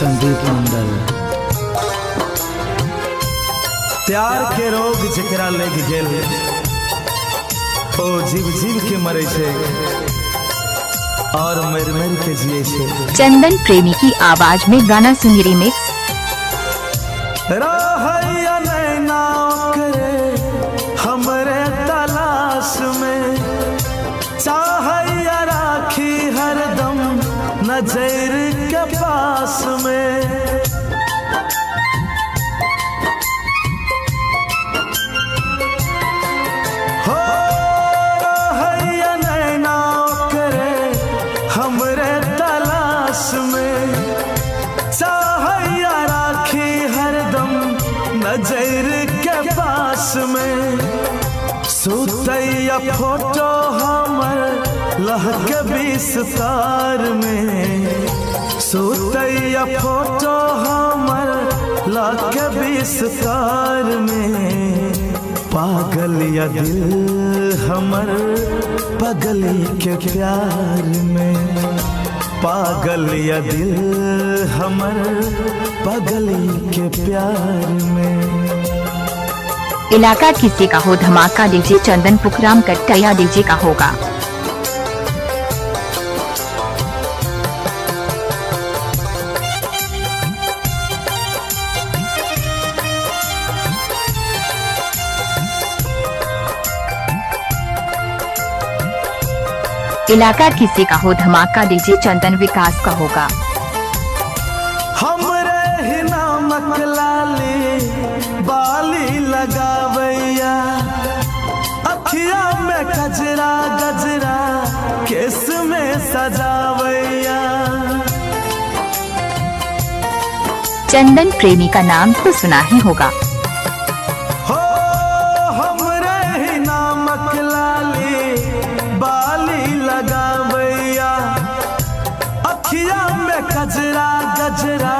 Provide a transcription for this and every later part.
संदीप मंडल। प्यार के रोग जकरा लग गेल ओ जीव जीव के मरे छे और मर मर के जिए छे। चंदन प्रेमी की आवाज में गाना सुनी रिमिक्स। रहैया नैना ओकरे हमरे तलाश में, चाहैया राखी हरदम नजर के पास में। हो रहैया नैना ओकरे हमरे तलाश में, चाहैया राखी हरदम नजर के पास में। सुतैया फोटो हमर लहके बिस्तार में, सुतैया फोटो हमर लहके बिस्तार में। पागल या दिल हमर पगली के प्यार में, पागल या दिल हमर पगली के प्यार में। इलाका किसी का हो धमाका डीजे चंदन पुखराम कट्टैया डीजे का होगा। इलाका किसी का हो धमाका डीजे चंदन विकास का होगा। हमरे ही नामक लाली बाली लगावैया, अखिया में गजरा गजरा केस में सजावैया। चंदन प्रेमी का नाम तो सुना ही होगा। हो हमरे ही नामक लाली बाली लगावैया, अखिया में गजरा गजरा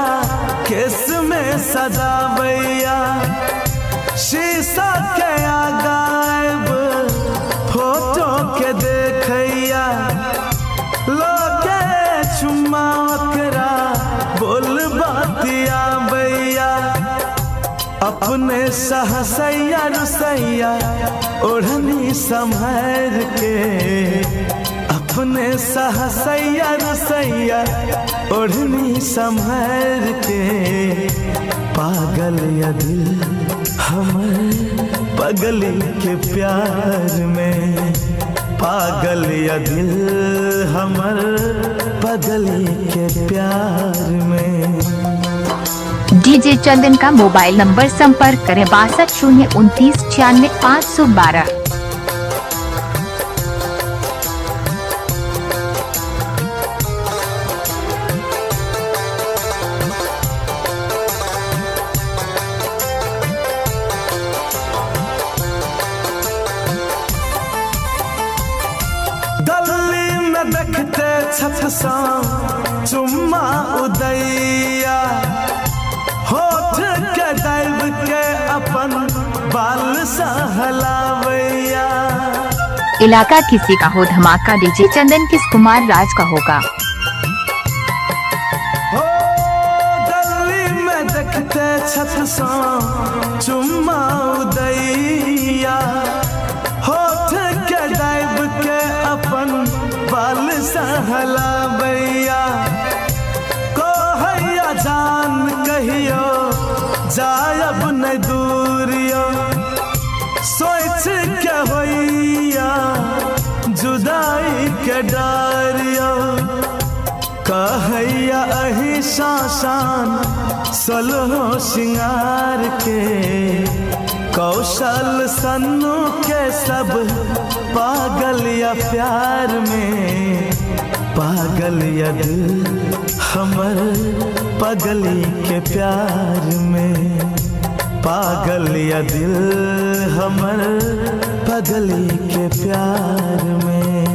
केस में सजावैया। शीशा के आगाब फोटो के देखैया, लोगे चुम्मा ओकरा बोल बातिया बैया। अपने सहसैया रुसैया ओढ़नी संभर के, अपने सहसैया रुसैया ओढ़नी संभर के। पागल या दिल हमर पगली के प्यार में, पागल या दिल हमर पगली के प्यार में। डीजे चंदन का मोबाइल नंबर संपर्क करें 62 029 96 512। गली में देखते छत सा चुम्मा उदैया, होठ के दाब के अपन बाल सहलावैया। इलाका किसी का हो धमाका डीजे चंदन किस कुमार राज का होगा। हो गली में देखते छत सा चुम्मा उदैया, होठ के दाब के अपन बाल सहलावैया। कहैया जान कहियो जायब न दूरियो, सोच के होइया जुदाई के डारियो। कहैया अही शासन सलहो सिंगार के, कौशल सन्नू के सब पागल या प्यार में। पागल या दिल हमर पगली के प्यार में, पागल या दिल हमर पगली के प्यार में।